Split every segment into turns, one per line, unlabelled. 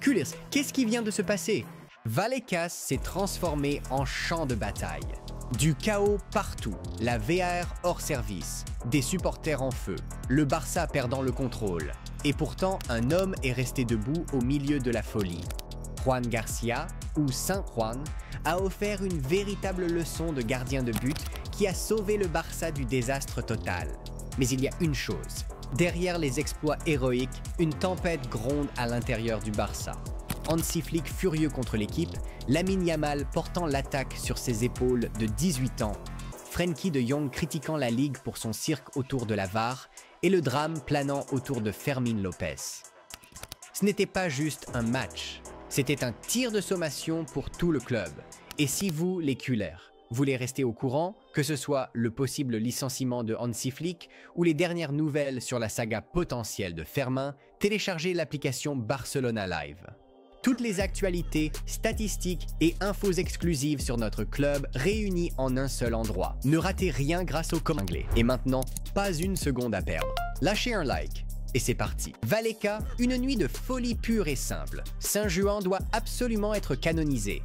Culis, qu'est-ce qui vient de se passer? Vallecas s'est transformé en champ de bataille. Du chaos partout, la VAR hors service, des supporters en feu, le Barça perdant le contrôle. Et pourtant, un homme est resté debout au milieu de la folie. Juan Garcia, ou Saint Juan, a offert une véritable leçon de gardien de but qui a sauvé le Barça du désastre total. Mais il y a une chose. Derrière les exploits héroïques, une tempête gronde à l'intérieur du Barça. Hansi Flick furieux contre l'équipe, Lamine Yamal portant l'attaque sur ses épaules de 18 ans, Frenkie de Jong critiquant la Ligue pour son cirque autour de la VAR et le drame planant autour de Fermín López. Ce n'était pas juste un match, c'était un tir de sommation pour tout le club. Et si vous, les culers, voulez rester au courant, que ce soit le possible licenciement de Hansi Flick ou les dernières nouvelles sur la saga potentielle de Fermin, téléchargez l'application Barcelona Live. Toutes les actualités, statistiques et infos exclusives sur notre club réunies en un seul endroit. Ne ratez rien grâce au commentaire anglais. Et maintenant, pas une seconde à perdre. Lâchez un like. Et c'est parti. Vallecas, une nuit de folie pure et simple. Saint-Juan doit absolument être canonisé.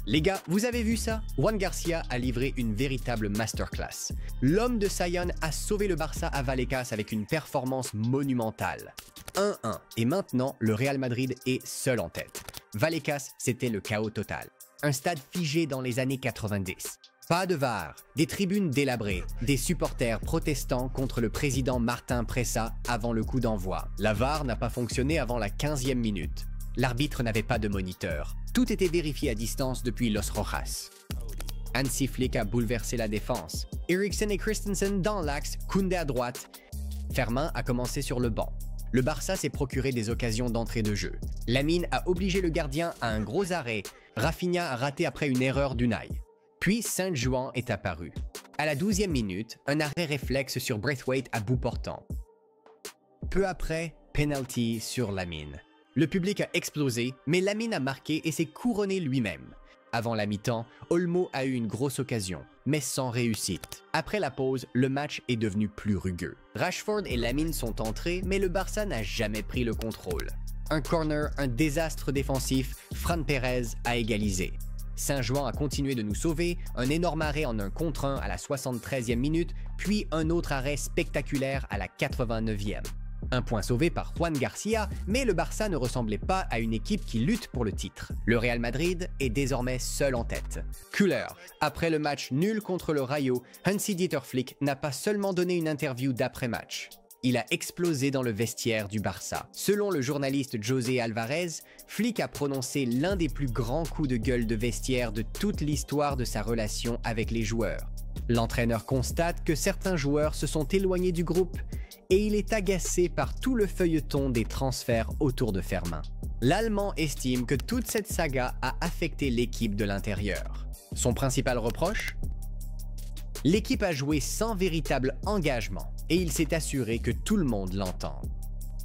Les gars, vous avez vu ça? Juan Garcia a livré une véritable masterclass. L'homme de Sion a sauvé le Barça à Vallecas avec une performance monumentale. 1-1. Et maintenant, le Real Madrid est seul en tête. Vallecas, c'était le chaos total. Un stade figé dans les années 90. Pas de VAR, des tribunes délabrées, des supporters protestant contre le président Martín Presa avant le coup d'envoi. La VAR n'a pas fonctionné avant la 15e minute. L'arbitre n'avait pas de moniteur. Tout était vérifié à distance depuis Los Rojas. Hansi Flick a bouleversé la défense. Eriksen et Christensen dans l'axe, Koundé à droite. Fermin a commencé sur le banc. Le Barça s'est procuré des occasions d'entrée de jeu. Lamine a obligé le gardien à un gros arrêt. Rafinha a raté après une erreur d'Unai. Puis Saint-Juan est apparu. À la 12e minute, un arrêt réflexe sur Braithwaite à bout portant. Peu après, penalty sur Lamine. Le public a explosé, mais Lamine a marqué et s'est couronné lui-même. Avant la mi-temps, Olmo a eu une grosse occasion, mais sans réussite. Après la pause, le match est devenu plus rugueux. Rashford et Lamine sont entrés, mais le Barça n'a jamais pris le contrôle. Un corner, un désastre défensif, Fran Pérez a égalisé. Saint-Juan a continué de nous sauver, un énorme arrêt en 1 contre 1 à la 73e minute, puis un autre arrêt spectaculaire à la 89e. Un point sauvé par Juan Garcia, mais le Barça ne ressemblait pas à une équipe qui lutte pour le titre. Le Real Madrid est désormais seul en tête. Kühler, après le match nul contre le Rayo, Hansi-Dieter Flick n'a pas seulement donné une interview d'après-match. Il a explosé dans le vestiaire du Barça. Selon le journaliste José Alvarez, Flick a prononcé l'un des plus grands coups de gueule de vestiaire de toute l'histoire de sa relation avec les joueurs. L'entraîneur constate que certains joueurs se sont éloignés du groupe et il est agacé par tout le feuilleton des transferts autour de Fermin. L'Allemand estime que toute cette saga a affecté l'équipe de l'intérieur. Son principal reproche? L'équipe a joué sans véritable engagement et il s'est assuré que tout le monde l'entende.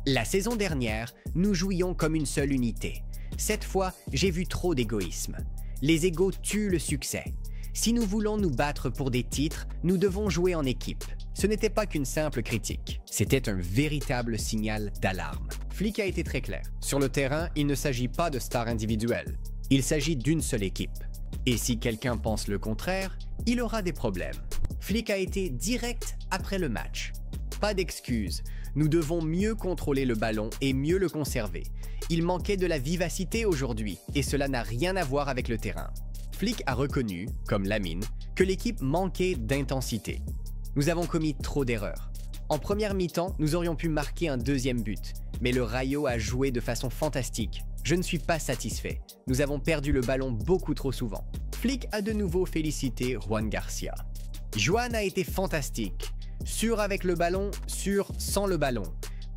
La saison dernière, nous jouions comme une seule unité. Cette fois, j'ai vu trop d'égoïsme. Les égos tuent le succès. Si nous voulons nous battre pour des titres, nous devons jouer en équipe. Ce n'était pas qu'une simple critique, c'était un véritable signal d'alarme. Flick a été très clair. Sur le terrain, il ne s'agit pas de stars individuelles. Il s'agit d'une seule équipe. Et si quelqu'un pense le contraire, il aura des problèmes. Flick a été direct après le match. Pas d'excuses, nous devons mieux contrôler le ballon et mieux le conserver. Il manquait de la vivacité aujourd'hui et cela n'a rien à voir avec le terrain. Flick a reconnu, comme Lamine, que l'équipe manquait d'intensité. Nous avons commis trop d'erreurs. En première mi-temps, nous aurions pu marquer un deuxième but, mais le Rayo a joué de façon fantastique. Je ne suis pas satisfait. Nous avons perdu le ballon beaucoup trop souvent. Flick a de nouveau félicité Juan Garcia. Juan a été fantastique. Sûr avec le ballon, sûr sans le ballon.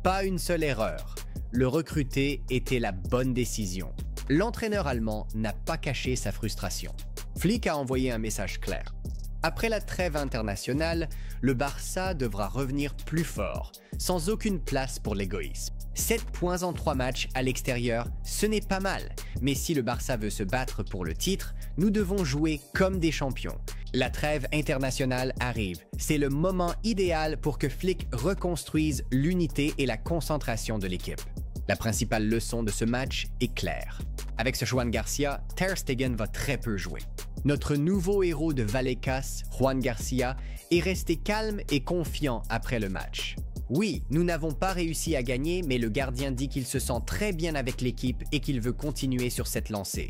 Pas une seule erreur. Le recruter était la bonne décision. L'entraîneur allemand n'a pas caché sa frustration. Flick a envoyé un message clair. Après la trêve internationale, le Barça devra revenir plus fort, sans aucune place pour l'égoïsme. 7 points en 3 matchs à l'extérieur, ce n'est pas mal. Mais si le Barça veut se battre pour le titre, nous devons jouer comme des champions. La trêve internationale arrive. C'est le moment idéal pour que Flick reconstruise l'unité et la concentration de l'équipe. La principale leçon de ce match est claire. Avec ce Juan Garcia, Ter Stegen va très peu jouer. Notre nouveau héros de Vallecas, Juan Garcia, est resté calme et confiant après le match. Oui, nous n'avons pas réussi à gagner, mais le gardien dit qu'il se sent très bien avec l'équipe et qu'il veut continuer sur cette lancée.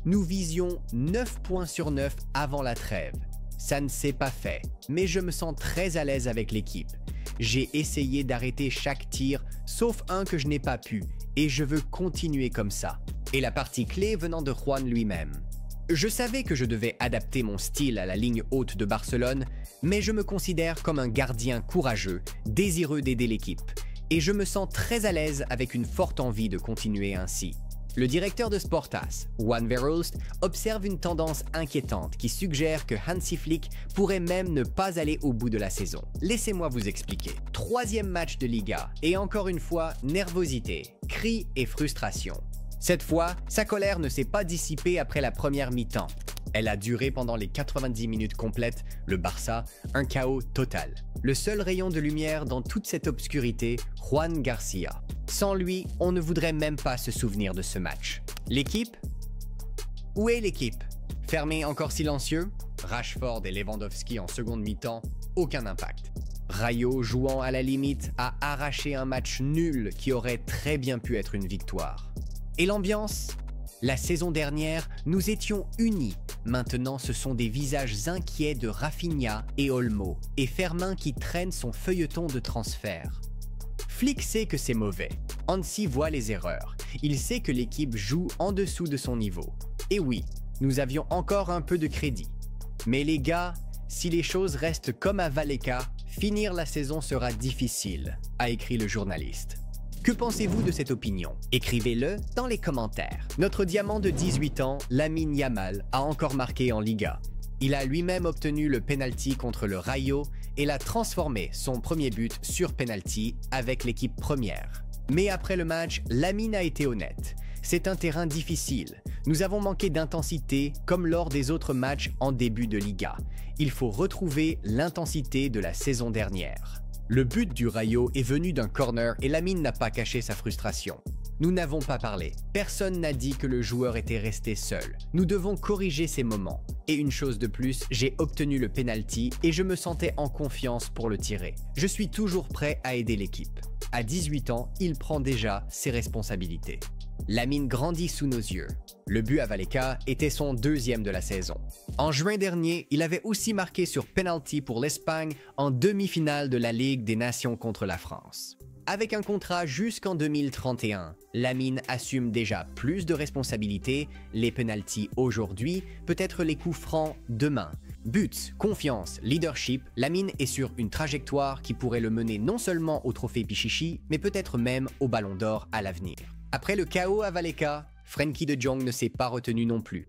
Nous visions 9 points sur 9 avant la trêve. Ça ne s'est pas fait, mais je me sens très à l'aise avec l'équipe. J'ai essayé d'arrêter chaque tir, sauf un que je n'ai pas pu, et je veux continuer comme ça. Et la partie clé venant de Juan lui-même. Je savais que je devais adapter mon style à la ligne haute de Barcelone, mais je me considère comme un gardien courageux, désireux d'aider l'équipe, et je me sens très à l'aise avec une forte envie de continuer ainsi. Le directeur de Sportas, Juan Verhulst, observe une tendance inquiétante qui suggère que Hansi Flick pourrait même ne pas aller au bout de la saison. Laissez-moi vous expliquer. 3e match de Liga, et encore une fois, nervosité, cris et frustration. Cette fois, sa colère ne s'est pas dissipée après la première mi-temps. Elle a duré pendant les 90 minutes complètes, le Barça, un chaos total. Le seul rayon de lumière dans toute cette obscurité, Juan Garcia. Sans lui, on ne voudrait même pas se souvenir de ce match. L'équipe? Où est l'équipe? Fermé encore silencieux? Rashford et Lewandowski en seconde mi-temps, aucun impact. Rayo jouant à la limite a arraché un match nul qui aurait très bien pu être une victoire. Et l'ambiance? La saison dernière, nous étions unis. Maintenant, ce sont des visages inquiets de Rafinha et Olmo, et Fermin qui traîne son feuilleton de transfert. Flick sait que c'est mauvais. Hansi voit les erreurs. Il sait que l'équipe joue en dessous de son niveau. Et oui, nous avions encore un peu de crédit. Mais les gars, si les choses restent comme à Vallecas, finir la saison sera difficile, a écrit le journaliste. Que pensez-vous de cette opinion? Écrivez-le dans les commentaires. Notre diamant de 18 ans, Lamine Yamal, a encore marqué en Liga. Il a lui-même obtenu le penalty contre le Rayo et l'a transformé, son premier but sur penalty, avec l'équipe première. Mais après le match, Lamine a été honnête. C'est un terrain difficile. Nous avons manqué d'intensité comme lors des autres matchs en début de Liga. Il faut retrouver l'intensité de la saison dernière. Le but du Rayo est venu d'un corner et Lamine n'a pas caché sa frustration. Nous n'avons pas parlé. Personne n'a dit que le joueur était resté seul. Nous devons corriger ces moments. Et une chose de plus, j'ai obtenu le penalty et je me sentais en confiance pour le tirer. Je suis toujours prêt à aider l'équipe. À 18 ans, il prend déjà ses responsabilités. Lamine grandit sous nos yeux. Le but à Vallecas était son 2e de la saison. En juin dernier, il avait aussi marqué sur penalty pour l'Espagne en demi-finale de la Ligue des Nations contre la France. Avec un contrat jusqu'en 2031, Lamine assume déjà plus de responsabilités, les penalties aujourd'hui, peut-être les coups francs demain. Buts, confiance, leadership, Lamine est sur une trajectoire qui pourrait le mener non seulement au trophée Pichichi, mais peut-être même au Ballon d'Or à l'avenir. Après le chaos à Vallecas, Frenkie de Jong ne s'est pas retenu non plus.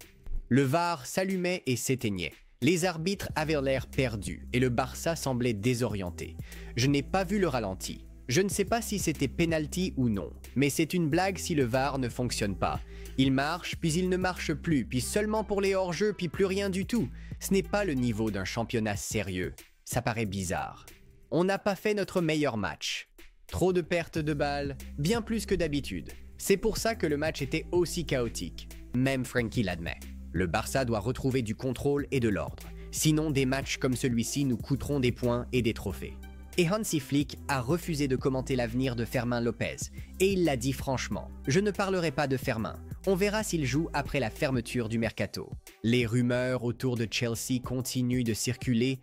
Le VAR s'allumait et s'éteignait. Les arbitres avaient l'air perdus et le Barça semblait désorienté. Je n'ai pas vu le ralenti. Je ne sais pas si c'était penalty ou non, mais c'est une blague si le VAR ne fonctionne pas. Il marche, puis il ne marche plus, puis seulement pour les hors-jeux, puis plus rien du tout. Ce n'est pas le niveau d'un championnat sérieux. Ça paraît bizarre. On n'a pas fait notre meilleur match. Trop de pertes de balles, bien plus que d'habitude. C'est pour ça que le match était aussi chaotique. Même Frenkie l'admet. Le Barça doit retrouver du contrôle et de l'ordre. Sinon, des matchs comme celui-ci nous coûteront des points et des trophées. Et Hansi Flick a refusé de commenter l'avenir de Fermin Lopez. Et il l'a dit franchement. Je ne parlerai pas de Fermin. On verra s'il joue après la fermeture du mercato. Les rumeurs autour de Chelsea continuent de circuler,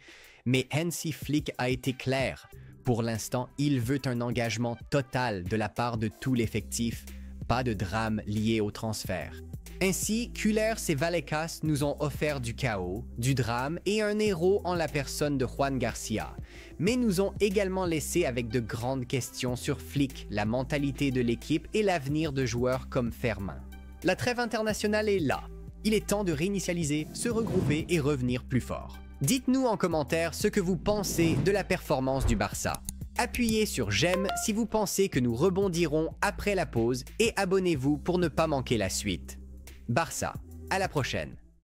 mais Hansi Flick a été clair. Pour l'instant, il veut un engagement total de la part de tout l'effectif. Pas de drame lié au transfert. Ainsi, Cullers et Vallecas nous ont offert du chaos, du drame et un héros en la personne de Juan Garcia, mais nous ont également laissé avec de grandes questions sur Flick, la mentalité de l'équipe et l'avenir de joueurs comme Fermin. La trêve internationale est là. Il est temps de réinitialiser, se regrouper et revenir plus fort. Dites-nous en commentaire ce que vous pensez de la performance du Barça. Appuyez sur j'aime si vous pensez que nous rebondirons après la pause et abonnez-vous pour ne pas manquer la suite. Barça, à la prochaine.